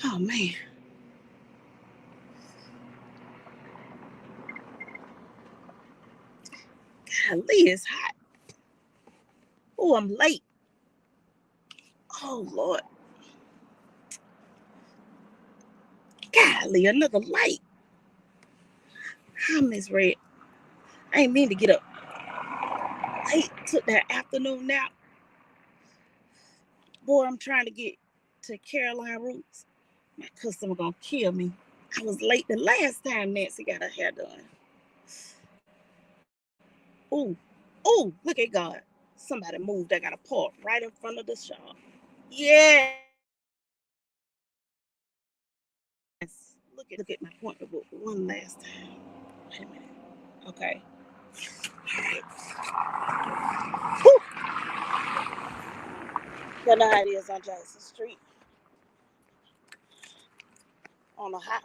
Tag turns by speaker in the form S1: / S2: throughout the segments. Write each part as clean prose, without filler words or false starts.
S1: Oh man. Golly, it's hot. Oh, I'm late. Oh Lord. Golly, another light. I misread. I ain't mean to get up late. Took that afternoon nap. Boy, I'm trying to get to Caroline Roots. My customer gonna kill me. I was late the last time Nancy got her hair done. Ooh, ooh, look at God. Somebody moved. I got a park right in front of the shop. Yes. Look at my appointment book one last time. Wait a minute. Okay. All right. Whew. You know how it is on Jackson Street. On the hot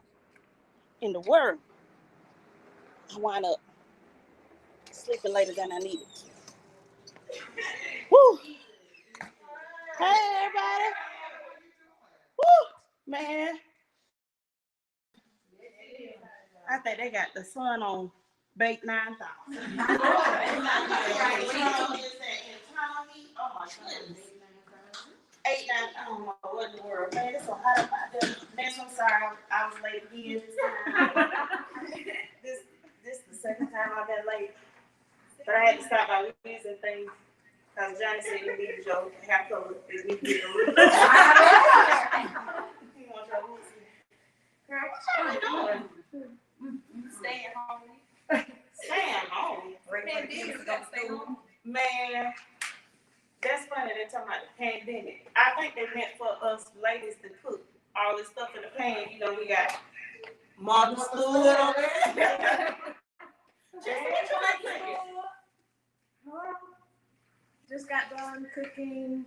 S1: in the world. I wind up sleeping later than I needed to. Woo. Hey everybody. Woo. Man. I think they got the sun on bake 9,000. Oh my goodness. 8, 9, I don't know what in the world. Man, it's so hot up out there. Next, I'm sorry, I was late again. This is the second time I've been late. But I had to stop by Weeds and things. Because Johnny said he needed your hair color. He needed your roots. He wants your roots. Girl, what y'all doing? Staying home. Staying home? Man, that's funny. They're talking about the pandemic. I think they meant for us ladies to cook all this stuff in the pan. You know, we got Martha Stewart on there. Just what you like cooking?
S2: Just got done cooking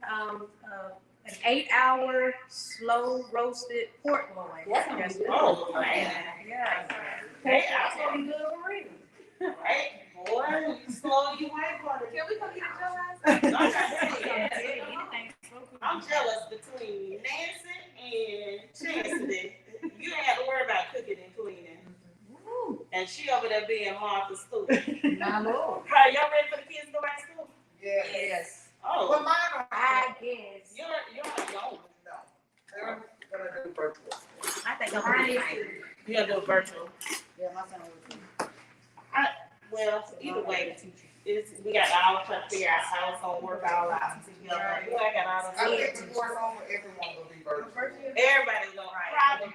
S2: an 8-hour slow roasted pork loin.
S1: Yes. Oh man.
S2: Yeah.
S1: Hey, that's what we do for real. Right, boy, you slow, you ain't going to.
S2: Can we come get your house?
S1: I'm jealous between Nancy and Chastity. You ain't have to worry about cooking and cleaning. And she over there being Martha Stewart.
S2: My Lord.
S1: Hi, y'all ready for the kids to go back to school?
S2: Yes.
S1: Oh.
S3: Well, mine are.
S2: I guess.
S1: You're on your own.
S3: No. They're gonna do virtual.
S2: I think mine is.
S1: You're gonna do virtual.
S3: Yeah, my son will too.
S1: Well, either way, we got to all try to figure out how it's gonna work all out together. I got all
S3: I
S1: the
S3: think before it's over, everyone will be virtual.
S1: everybody's gonna probably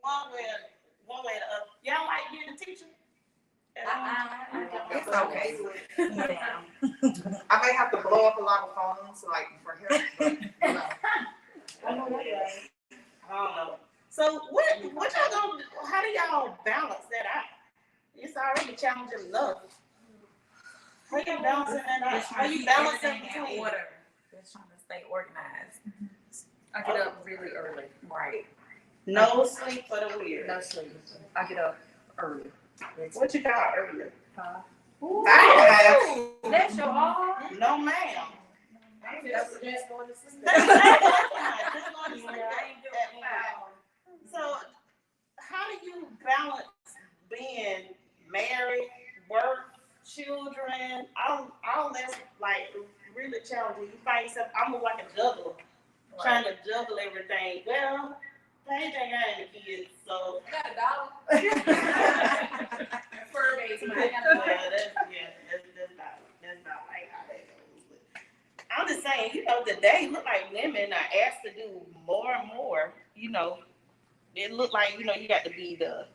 S1: one way or the other. Y'all like being a teacher?
S3: It's okay. I may have to blow up a lot of phones, like for help, but you know.
S1: I don't know. So what y'all gonna? How do y'all balance that out? It's already challenging enough. How you balancing that out? How you balancing between?
S2: Order. Just trying to stay organized. I get up really early. Right.
S1: No sleep for the weird.
S2: No sleep. I get up early.
S1: What you got earlier?
S3: I
S2: That's your all?
S1: No, ma'am.
S2: Just going to sleep.
S1: So, how do you balance being married, work, children? All that's like really challenging. You find yourself almost like a juggler, trying to juggle everything. Well, Paige ain't got any kids, so.
S2: I got $1. Fur baby.
S1: That's not like how that goes. I'm just saying, today look like women are asked to do more and more. It look like, you got to be the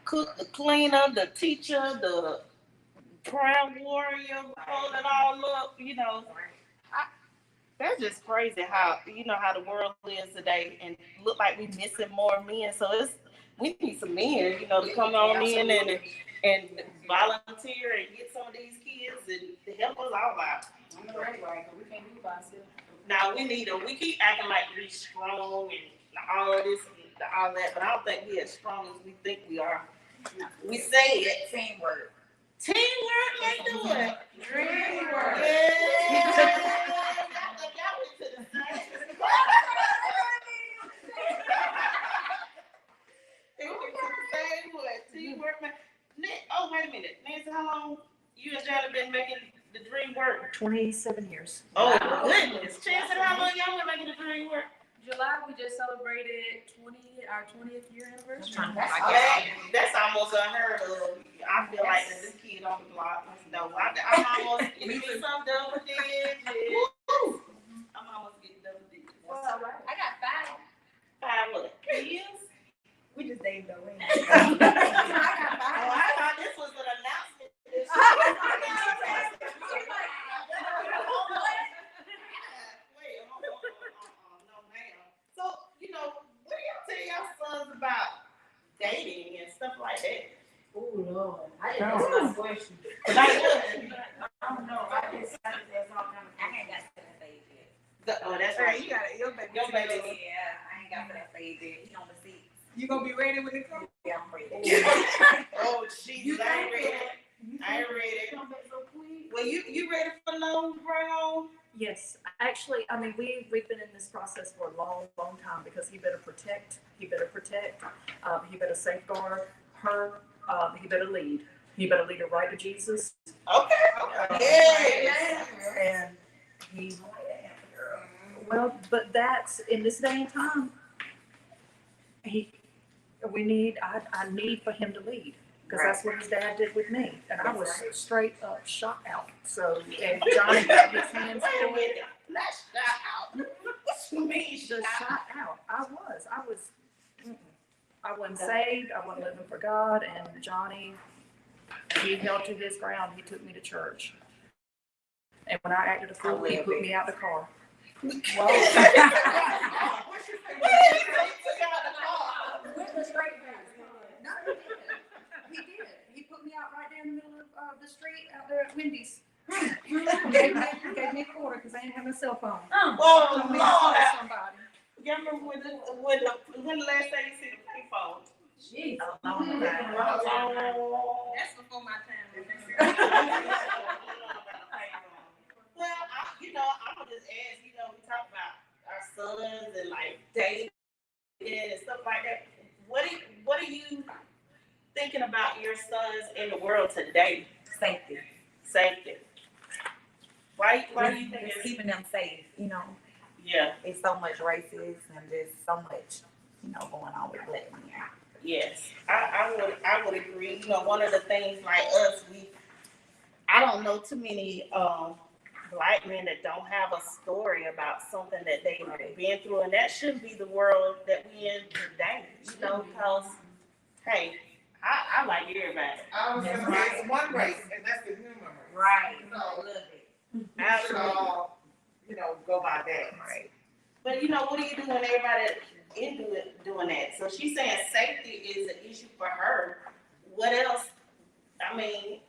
S1: cook, the cleaner, the teacher, the prayer warrior, hold it all up, that's just crazy how the world is today, and look like we missing more men. So we need some men, to come on in and volunteer and get some of these kids and to help us all out.
S2: Right. We can't do it by ourselves.
S1: Now we need them. We keep acting like we're strong and all of this and all that, but I don't think we're as strong as we think we are. We say it.
S2: Teamwork.
S1: Teamwork, they do it.
S2: Dreamwork.
S1: Yeah. how long you and Janet been making the dream work?
S2: 27 years.
S1: Oh,
S2: Wow.
S1: goodness. Chance, how long y'all been making the dream work?
S2: July, we just celebrated our 20th year anniversary.
S1: That's almost unheard of. I feel like that this kid on the block. No, I'm almost getting some double digits. I'm almost getting double digits.
S2: Well, I got 5.
S1: 5 what? Years?
S2: We just dated though.
S1: Oh, I thought this was an announcement. So, what do y'all tell y'all sons about dating and stuff like that?
S4: Oh Lord, I didn't ask my question.
S1: Like what?
S4: I don't know. I just there's all kind of. I ain't got to that phase yet.
S1: Oh, that's right.
S2: You got it. Your baby.
S1: Your baby.
S4: Yeah, I ain't got to that phase yet. He on the seat.
S2: You gonna be ready when it comes?
S4: Yeah, I'm ready.
S1: Oh, Jesus, I ain't ready. I ain't ready.
S4: Come back so quick.
S1: Well, you ready for the nose brown?
S2: Yes, actually, I mean we've been in this process for a long time because he better protect, he better safeguard her, he better lead her right to Jesus,
S1: Okay. Yes.
S2: and he. Well, but that's in this day and time. I need for him to lead. Because that's what his dad did with me. And I was straight up shot out. So, and Johnny got his hands full.
S1: Not shot out. What you mean
S2: Just shot out. I wasn't saved. I wasn't living for God. And Johnny, he held to his ground. He took me to church. And when I acted a fool, he put me out the car. He did. He put me out right there in the middle of the street out there at Wendy's. gave me a quarter because I didn't have a cell phone.
S1: Oh,
S2: Told me to
S1: Lord.
S2: call somebody.
S1: Y'all remember when the last time you see the payphone?
S4: Jeez.
S2: That's before my time.
S1: Well, I'm gonna just ask, we talk about our sons and like dating and stuff like that. What are you thinking about your sons in the world today? Safety. Why do you think
S4: It's
S1: it's
S4: keeping them safe,
S1: yeah,
S4: It's so much racism and there's so much, going on with black men.
S1: yes. I would agree. One of the things like us, I don't know too many black men that don't have a story about something that they've been through, and that shouldn't be the world that we in today. Because hey, I like everybody.
S3: I was gonna say it's one race, and that's the human race.
S4: Right.
S3: So,
S4: Love it.
S3: we should all, go by that.
S4: Right.
S1: But what do you do when everybody is doing that? So she's saying safety is an issue for her. What else? I mean,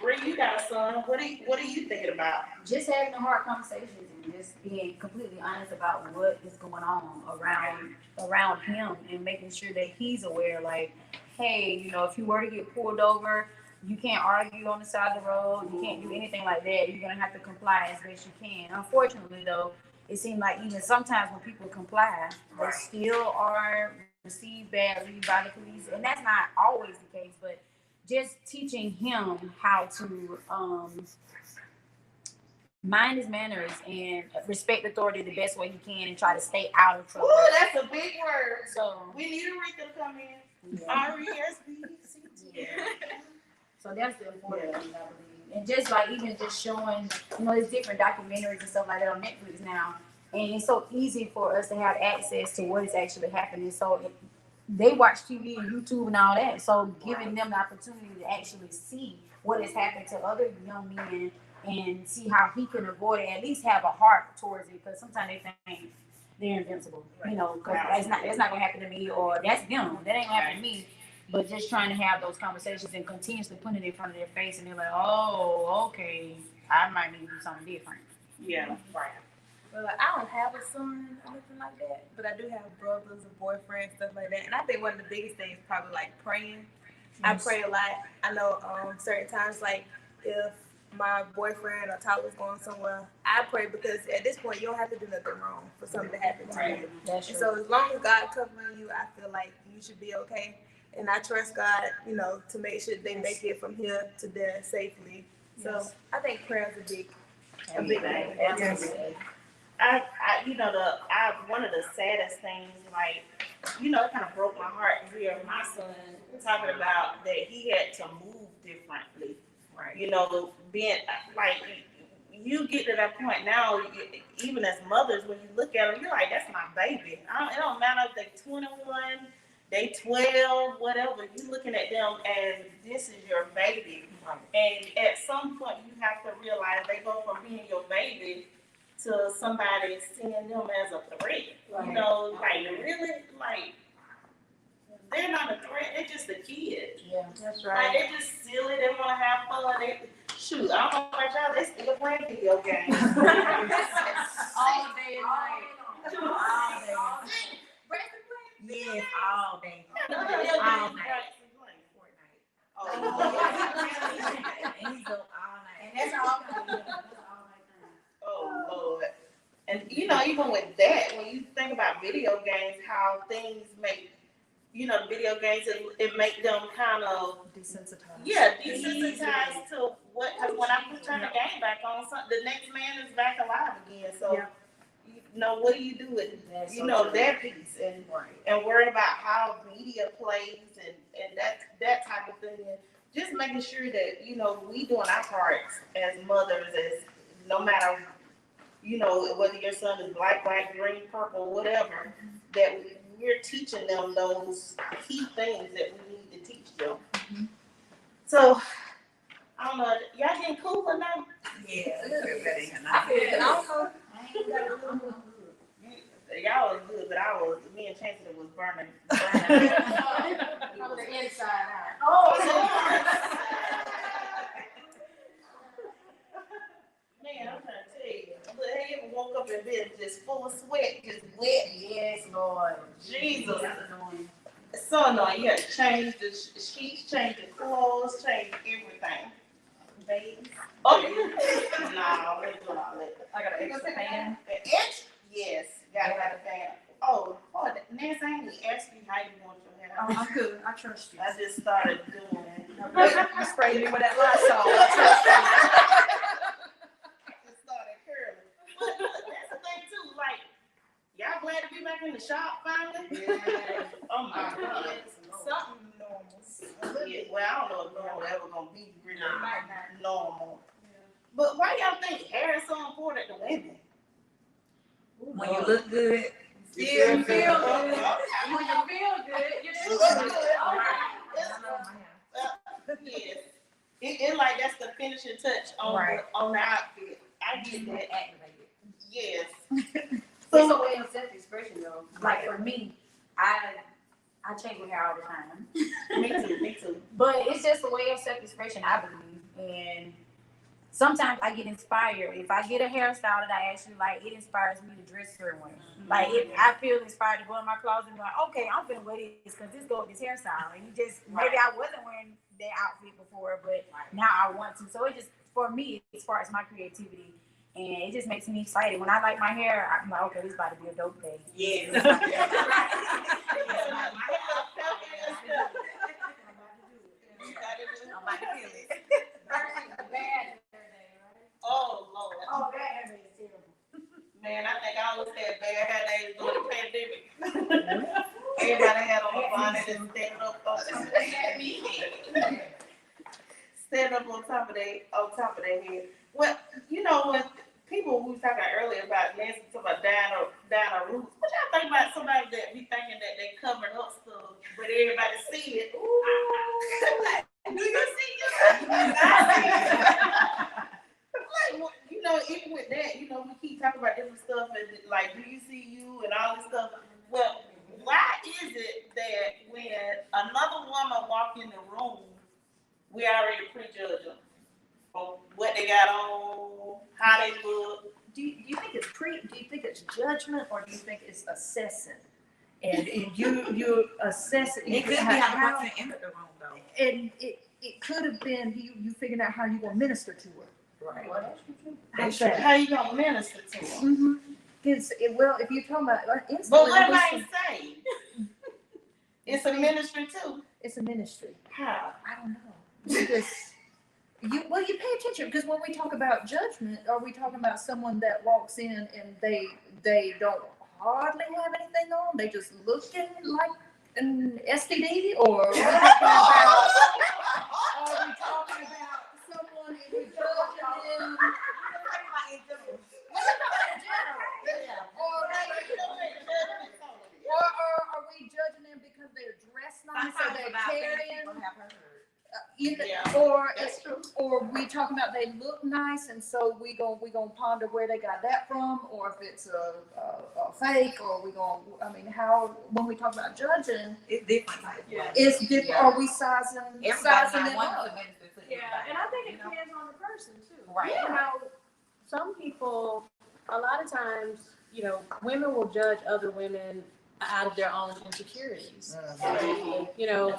S1: Bree, you got a son. What are you thinking about?
S5: Just having the hard conversations and just being completely honest about what is going on around him and making sure that he's aware, like, hey, if you were to get pulled over, you can't argue on the side of the road, you can't do anything like that. You're gonna have to comply as best you can. Unfortunately though, it seems like even sometimes when people comply, they still are received badly by the police. And that's not always the case, but just teaching him how to mind his manners and respect authority the best way he can and try to stay out of trouble.
S1: Ooh, that's a big word.
S5: So
S1: We need Aretha to come in.
S5: yeah.
S1: RESBCT.
S5: So that's the important thing, I believe. And just like even just showing, there's different documentaries and stuff like that on Netflix now. And it's so easy for us to have access to what is actually happening. So they watch TV and YouTube and all that. So giving them the opportunity to actually see what has happened to other young men and see how he can avoid it, at least have a heart towards it. Because sometimes they think they're invincible, because that's not gonna happen to me, or that's them. That ain't gonna happen to me. But just trying to have those conversations and continuously putting it in front of their face, and they're like, oh, okay, I might need to do something different.
S1: Yeah, right.
S2: Well, I don't have a son or nothing like that, but I do have brothers and boyfriends, stuff like that. And I think one of the biggest things is probably like praying. I pray a lot. I know certain times, like if my boyfriend or Tyler's going somewhere, I pray because at this point you don't have to do nothing wrong for something to happen to you.
S5: That's
S2: And
S5: true.
S2: so as long as God covering you, I feel like you should be okay. and I trust God, you know, to make sure they make it from here to there safely. So I think prayer is a big thing.
S1: Absolutely. You know, one of the saddest things, like, you know, it kind of broke my heart to hear my son talking about that he had to move differently.
S4: Right.
S1: You know, being like, you get to that point now, even as mothers, when you look at them, you're like, that's my baby. It don't matter if they're 21, they 12, whatever. You're looking at them as this is your baby.
S4: Right.
S1: And at some point, you have to realize they go from being your baby to somebody seeing them as a threat.
S5: Right.
S1: You know, like, really, like, they're not a threat, they're just a kid.
S5: Yeah,
S2: That's
S1: Like,
S2: right.
S1: they're just silly, they want to have fun. Shoot, I don't know about y'all, they still playing video games.
S4: All day and night. All day. Yes, all day. All night.
S1: Oh,
S4: And he's up all night.
S5: and that's all. That's all I think.
S1: oh, Lord. And, you know, even with that, when you think about video games, how things make, you know, video games, it make them kind of,
S2: Desensitized.
S1: desensitized to what, because when I turn the game back on, the next man is back alive again. So, you know, what do you do with,
S5: That's
S1: you
S5: so
S1: know,
S5: true.
S1: that piece and worry about how media plays and that type of thing. And just making sure that, you know, we doing our parts as mothers, as no matter, you know, whether your son is black, white, green, purple, whatever, that we're teaching them those key things that we need to teach them. So, I don't know, y'all getting cooler now?
S4: Yeah.
S5: I feel it. I don't know. I ain't got a little bit.
S1: Y'all was good, but me and Chancellor was burning.
S5: From the inside out. Oh,
S1: Man, I'm trying to tell you, but they ever woke up and been just full of sweat, just wet.
S5: yes, Lord.
S1: Jesus.
S5: That's annoying.
S1: It's so annoying. You have to change the sheets, change the clothes, change everything.
S5: Babies.
S1: Oh, no, let's do all that.
S4: I got an extra fan.
S1: An extra? Yes, gotta have a fan. Oh, Nancy, I ain't even asked you how you want your hair.
S4: Oh, I'm good. I trust you.
S1: I just started doing it.
S4: You sprayed me with that Lysol. I trust
S1: Just started curling. But that's the thing too, like, y'all glad to be back in the shop finally? Oh my God.
S2: Something normal.
S1: Yeah, well, I don't know if normal ever gonna be really normal. But why y'all think hair is so important to women?
S4: When you look good.
S1: You
S5: feel good.
S1: Okay.
S5: When you feel good, you
S1: You
S5: feel
S1: look
S5: good.
S1: good.
S4: I
S1: Okay.
S4: love my hair.
S1: Yes. It like that's the finishing touch on
S4: Right.
S1: on the outfit. I get that.
S4: Activated.
S1: Yes.
S5: It's a way of self-expression, though. Like for me, I change my hair all the time.
S1: Me too.
S5: But it's just a way of self-expression, I believe. And sometimes I get inspired. If I get a hairstyle that I actually like, it inspires me to dress certain way. Like if I feel inspired to go in my closet and be like, okay, I'm finna wear this because this go with this hairstyle. And you just, maybe I wasn't wearing that outfit before, but now I want to. So it just, for me, as far as my creativity, and it just makes me excited. When I like my hair, I'm like, okay, this is about to be a dope day.
S1: Yes.
S4: I'm about to feel it.
S1: Oh Lord.
S5: Oh, that hair day is terrible.
S1: Man, I think I always had bad hair days during the pandemic. Everybody had on a bonnet and standing up on top of their head. Standing up on top of their head. Well, you know, when people we was talking earlier about Nancy talking about down her roots. What y'all think about somebody that be thinking that they covering up stuff, but everybody see it? Ooh. Do you see it? I see it. Like, you know, even with that, you know, we keep talking about different stuff and like, do you see you and all this stuff? Well, why is it that when another woman walk in the room, we already prejudge them on what they got on, how they look?
S6: Do you think it's judgment, or do you think it's assessing? And you assess it.
S4: It could be how the person entered the room, though.
S6: And it could have been you figuring out how you gonna minister to her.
S4: Right.
S6: How's that?
S1: How you gonna minister to them?
S6: Mm-hmm. Because well, if you're talking about
S1: But
S6: instantly,
S1: what am I say? It's a ministry too.
S6: It's a ministry.
S1: How?
S6: I don't know. You pay attention, because when we talk about judgment, are we talking about someone that walks in and they don't hardly have anything on? They just looking like an STD, or are we talking about someone who's judging them? Or are we judging them because they're dressed nice, or they're carrying? Or we talking about they look nice, and so we gonna ponder where they got that from, or if it's a fake, or how, when we talk about judging,
S4: It's different.
S6: it's different.
S3: Yeah.
S6: Are we sizing them
S2: Yeah, and I think it depends on the person too.
S4: Right.
S2: You know, some people, a lot of times, you know, women will judge other women out of their own insecurities. You know,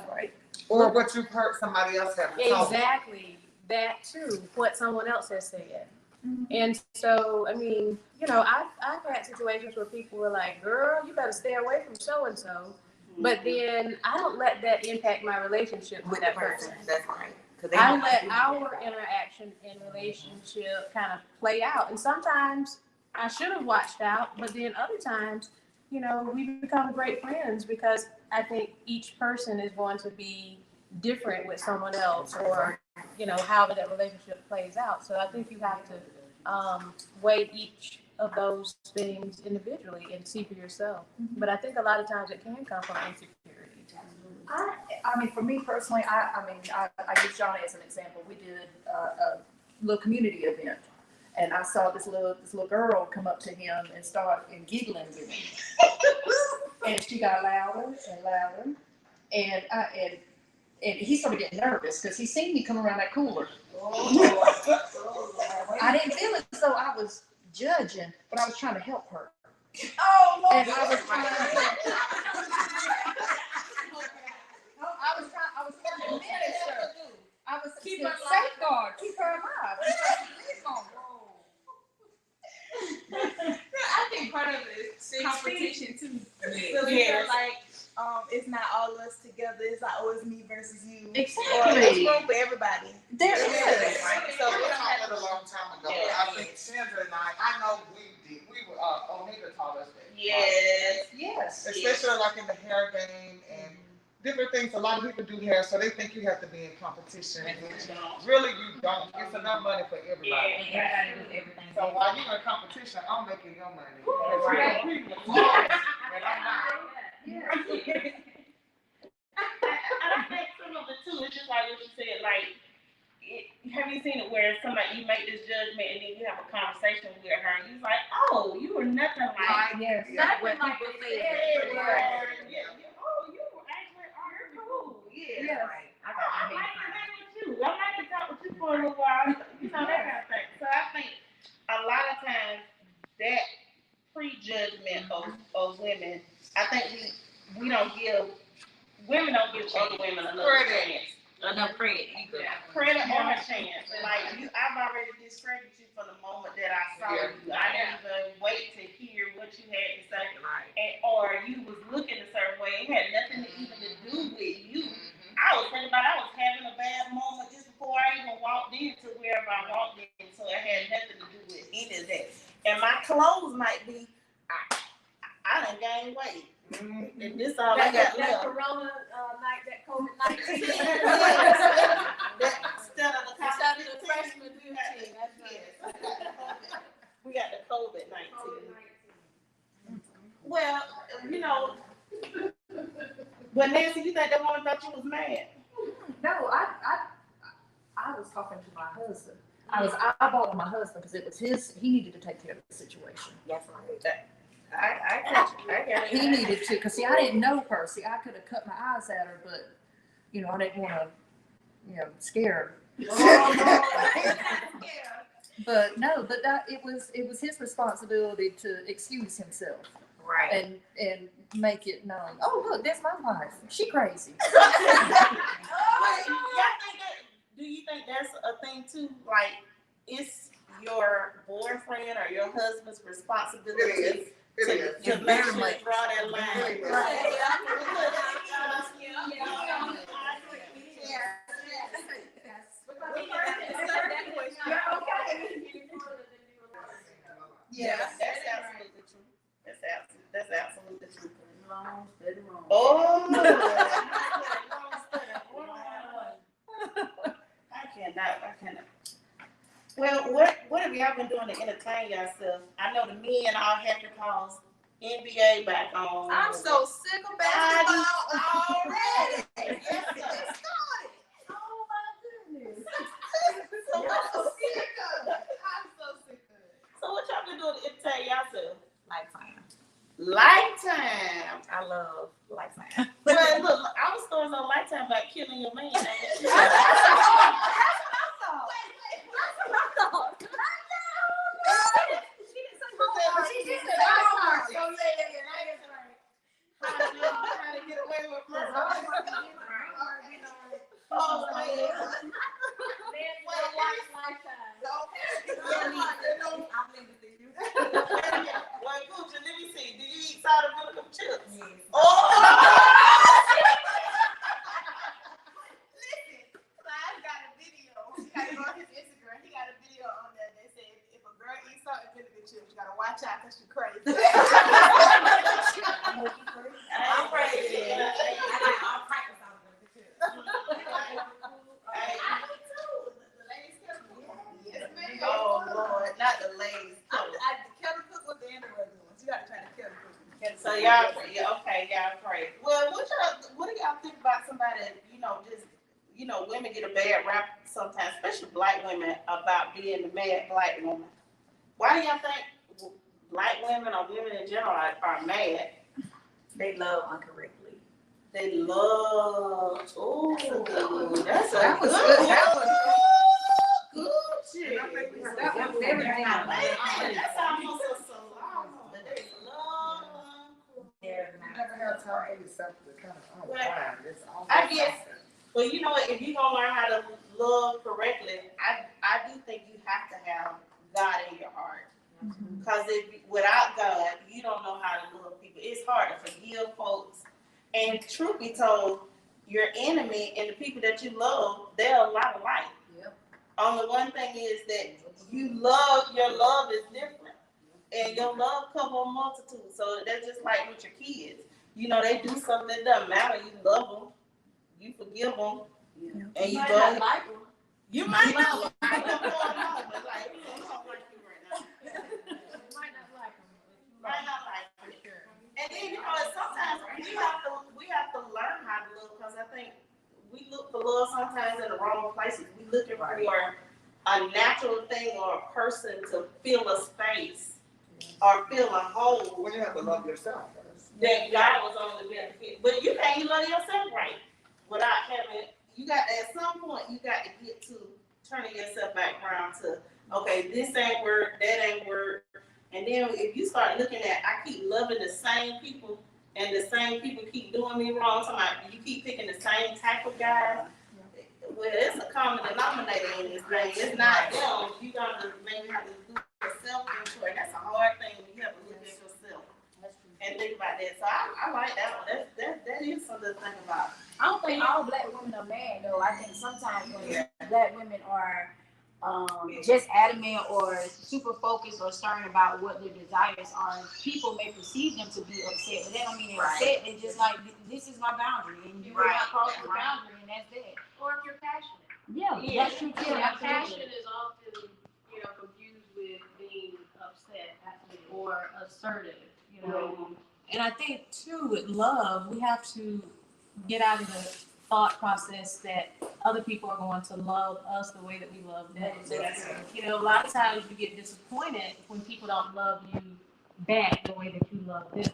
S3: Or what you've heard somebody else have to talk.
S2: exactly that too, what someone else has said. And so, I mean, you know, I've had situations where people were like, girl, you better stay away from so-and-so. But then I don't let that impact my relationship with that person.
S4: That's right.
S2: I let our interaction and relationship kind of play out. And sometimes I should have watched out, but then other times, you know, we become great friends because I think each person is going to be different with someone else, or, you know, however that relationship plays out. So I think you have to weigh each of those things individually and see for yourself. But I think a lot of times it can come from insecurity.
S6: I mean, for me personally, I use Johnny as an example. We did a little community event, and I saw this little girl come up to him and start giggling with him, and she got louder and louder, and he started getting nervous because he seen me come around that cooler. I didn't feel it, so I was judging, but I was trying to help her.
S1: Oh,
S6: And I was trying to minister. I was keep her safeguard, keep her alive.
S2: I think part of it is competition too. So
S1: Yes.
S2: we feel like it's not all of us together. It's like, oh, it's me versus you.
S6: Exactly.
S2: Or it's room for everybody.
S6: There is.
S3: So we talked a long time ago. I think Sandra and I know we were, Onika taught us that.
S1: Yes.
S6: Yes.
S3: Especially like in the hair game and different things. A lot of people do hair, so they think you have to be in competition. Really, you don't. It's enough money for everybody.
S4: Everybody do everything.
S3: So while you're in competition, I'm making your money.
S4: Right.
S3: And I'm not.
S1: I think some of it too, it's just like what you said, like, have you seen it where somebody, you make this judgment and then you have a conversation with her and you're like, oh, you were nothing like,
S6: Yes.
S1: nothing
S4: What
S1: like
S4: people
S1: they
S4: say.
S1: said, or, oh, you were actually, you're cool, yeah.
S6: Yes.
S1: I like to hang with you, I like to talk with you for a little while, you know, that kind of thing. So I think a lot of times that prejudgment of women, I think women don't give other women enough chance.
S4: Enough credit.
S1: Credit or a chance. Like I've already discredited you from the moment that I saw you. I didn't even wait to hear what you had to say, or you was looking a certain way. It had nothing even to do with you. I was thinking about I was having a bad moment just before I even walked into wherever I walked in, so it had nothing to do with any of that. And my clothes might be, I done gained weight. And this all I got
S2: That
S1: left.
S2: Corona night, that COVID-19.
S1: Instead of the
S2: freshman 15, that's right.
S1: We got the COVID-19. Well, you know, but Nancy, you think that woman thought you was mad?
S6: No, I was talking to my husband. I was eyeballing my husband because it was he needed to take care of the situation.
S4: That's right.
S1: I got
S6: He needed to, because see, I didn't know her. See, I could have cut my eyes at her, but, you know, I didn't want to, scare her. But no, it was his responsibility to excuse himself.
S4: Right.
S6: And make it known. Oh, look, that's my wife. She crazy.
S1: Do you think that's a thing too? Like, it's your boyfriend or your husband's responsibility to make sure you draw that line.
S3: It is.
S1: Right.
S5: long, steady wrong.
S1: Oh, I cannot. Well, what have y'all been doing to entertain yourself? I know the men all have to cause NBA back on.
S2: I'm so sick of basketball already.
S1: Yes, sir.
S5: Oh my goodness.
S2: So I'm so sick of it. I'm so sick of it.
S1: So what y'all been doing to entertain yourself?
S2: Lifetime.
S1: Lifetime.
S2: I love Lifetime.
S1: Well, look, I was throwing on Lifetime about killing your man. How to get away with murder. Oh, man. Well, Gucci, let me see. Do you eat salt and vinegar chips?
S2: Yes.
S1: Oh!
S2: Listen, so I got a video. You gotta go on his Instagram. He got a video on there that says if a girl eats salt and vinegar chips, you gotta watch out because she's crazy.
S1: I'm crazy.
S2: I got all practice on vinegar chips.
S1: Hey.
S2: The ladies kettle cook. Yes, ma'am.
S1: Oh, Lord. Not the ladies.
S2: The kettle cook with the regular ones. You gotta try the kettle cook.
S1: So y'all, okay, y'all pray. Well, what do y'all think about somebody, women get a bad rap sometimes, especially black women, about being the mad black woman. Why do y'all think black women or women in general are mad?
S2: They love incorrectly.
S1: They love, ooh, that's a
S3: That was
S1: good
S3: good. That
S1: one.
S3: was
S1: Gucci.
S3: That was very good.
S1: That's almost a salon, but they love.
S3: You never have time for yourself to kind of unwind. It's always
S1: I guess.
S3: something.
S1: Well, you know what? If you're gonna learn how to love correctly, I do think you have to have God in your heart. Because without God, you don't know how to love people. It's hard to forgive folks. And truth be told, your enemy and the people that you love, they're a lot alike.
S5: Yep.
S1: Only one thing is that your love is different. And your love covers a multitude. So that's just like with your kids. They do something that doesn't matter. You love them. You forgive them. And you go.
S5: like them.
S1: You might not like them for a moment. Like, I don't like you right now.
S5: You might not like them.
S1: Might not like for sure. And then sometimes we have to learn how to love, because I think we look for love sometimes in the wrong places. We looking for a natural thing or a person to fill a space or fill a hole
S3: Well, you have to love yourself first.
S1: that God was only benefit. But you can't even love yourself right without having. You got at some point you got to get to turning yourself back around to, okay, this ain't work, that ain't work. And then if you start looking at, I keep loving the same people and the same people keep doing me wrong, so you keep picking the same type of guy. Well, it's a common denominator in this thing. It's not them. You gotta maybe have to do yourself into it. That's a hard thing. You have to look at yourself and think about that. So I like that one. That is something to think about.
S5: I don't think all black women are mad though. I think sometimes when black women are just adamant or super focused or stern about what their desires are, people may perceive them to be upset, but that don't mean they're upset. They just like, this is my boundary, and you will not cross the boundary, and that's it.
S4: Or if you're passionate.
S5: Yeah, that's true too.
S4: Yeah,
S5: Absolutely.
S4: passion is often, confused with being upset or assertive,
S7: And I think too, with love, we have to get out of the thought process that other people are going to love us the way that we love them. A lot of times you get disappointed when people don't love you back the way that you love them.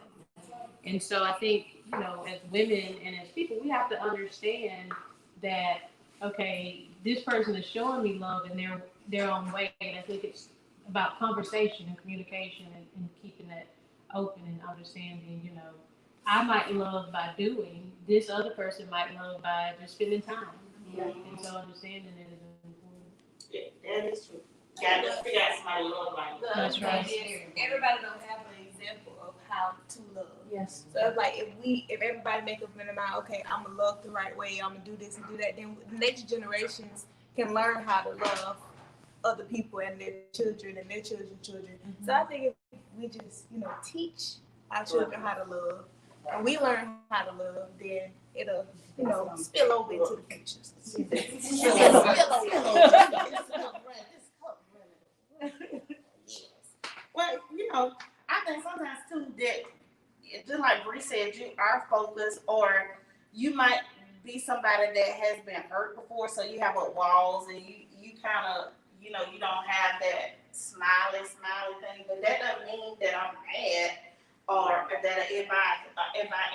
S7: And so I think, as women and as people, we have to understand that, okay, this person is showing me love in their own way. And I think it's about conversation and communication and keeping that open and understanding, I might love by doing, this other person might love by just spending time. And so understanding it is important.
S1: Yeah, that is true. Yeah, just figure out somebody love like
S2: The
S7: That's
S2: other
S7: right.
S2: thing is, everybody don't have an example of how to love.
S7: Yes.
S2: So it's like if everybody make up in their mind, okay, I'm gonna love the right way, I'm gonna do this and do that, then the next generations can learn how to love other people and their children and their children's children. So I think if we just, teach our children how to love, and we learn how to love, then it'll, spill over into the future.
S1: Well, I think sometimes too that just like Bree said, you are focused, or you might be somebody that has been hurt before, so you have a walls and you kind of you don't have that smiley thing, but that doesn't mean that I'm mad or that if I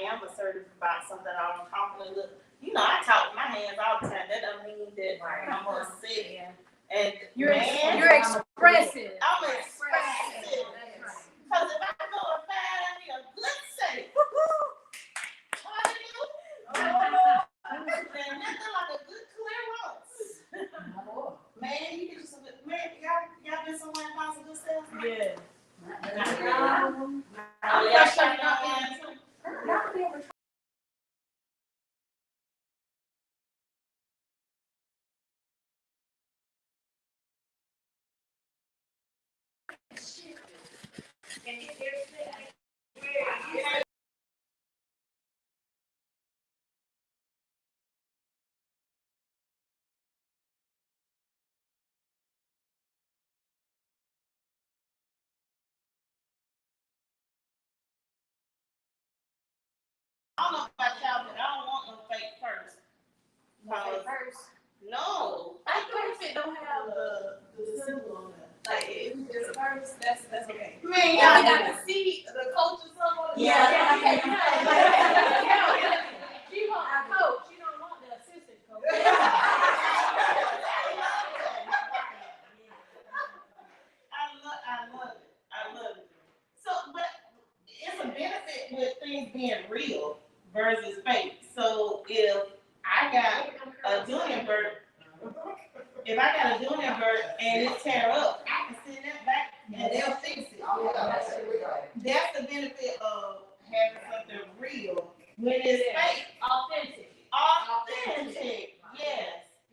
S1: am assertive about something or I'm confident. Look, I talk with my hands all the time. That doesn't mean that I'm upset. And
S5: You're expressive.
S1: I'm expressive. Because if I go and find me a good say, then nothing like a good clearance. Man, you can just y'all been somewhere and found some good stuff?
S2: Yeah.
S1: Y'all shut down. I don't know about y'all, but I don't want no fake purse. No.
S2: I think if it don't have the symbol on it, like if it's first, that's okay.
S1: Man,
S2: We
S1: y'all
S2: got to see the coach or something.
S1: Yeah.
S7: She want a coach, she don't want the assistant coach.
S1: I love it. So, but it's a benefit with things being real versus fake. So if I got a Dunenberg, and it tear up, I can send that back and they'll fix it. That's the benefit of having something real when it's fake. Authentic.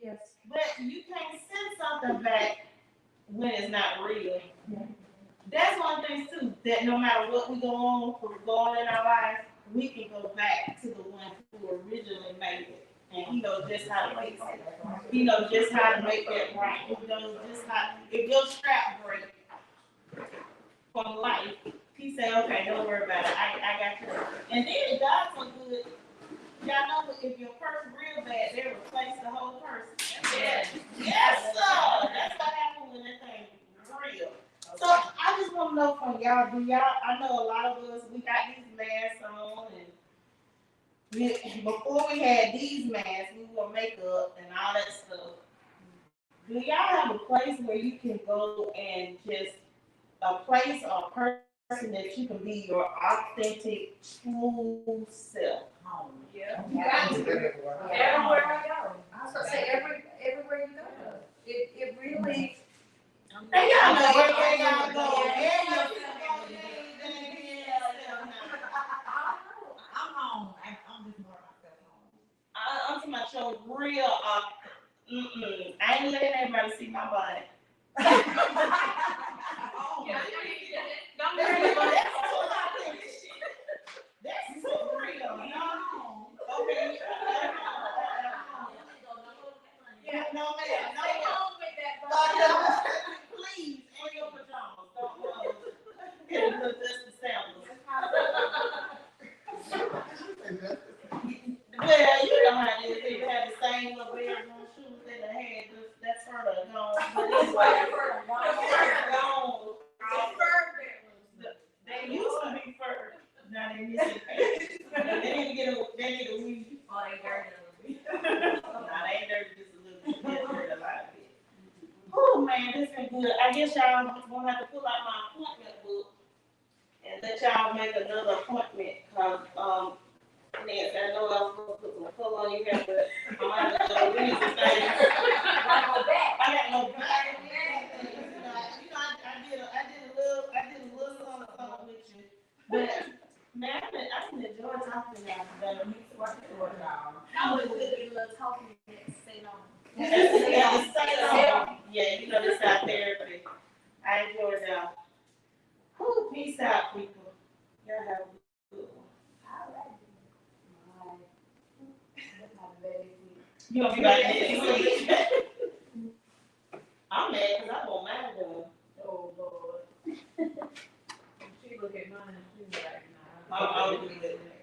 S1: Yes. But you can't send something back when it's not real. That's one of the things too, that no matter what we go on in our lives, we can go back to the one who originally made it. And he knows just how to fix it. He knows just how to make that right. He knows just how, if your strap break from life, he say, okay, don't worry about it. I got you. And then God's so good. Y'all know if your purse real bad, they replace the whole purse. Yes, sir. That's what happened when that thing real. So I just want to know from y'all, I know a lot of us, we got these masks on, and before we had these masks, we wore makeup and all that stuff. Do y'all have a place where you can go and just, a place or a person that you can be your authentic, true self?
S6: Yeah.
S2: Everywhere I go.
S6: I was gonna say everywhere you go. It really.
S1: And y'all know everywhere y'all go.
S7: I'm home. I'm just more myself home.
S1: I'm talking about your real, I ain't letting everybody see my body.
S7: Don't worry about it.
S1: That's too real. No. Okay. Yeah, no, ma'am. No, ma'am. Please, in your pajamas. Don't know. Just the samples. Well, you know how it is. They had the same little bedroom shoes that they had. That's further gone. But anyway, gone. They used to be fur. Now they missing pants. They need a weave.
S7: Oh, they dirty.
S1: Nah, they ain't dirty just a little bit. They're dirty a lot of it. Oh man, this been good. I guess y'all gonna have to pull out my appointment book and let y'all make another appointment. Cause Nancy, I know I was gonna put some color on your hair, but I'm gonna have to go read some things. I got no back. I did a little something with you. But man, I can enjoy talking to y'all today.
S2: I would do a little talking and say no.
S1: Yeah, this is our therapy. I enjoy y'all. Peace out, people. Y'all have a good one.
S5: All right.
S1: You gonna be like this? I'm mad because I want mine done.
S7: Oh, Lord. She look at mine and she's like, nah.
S1: I'm gonna do it.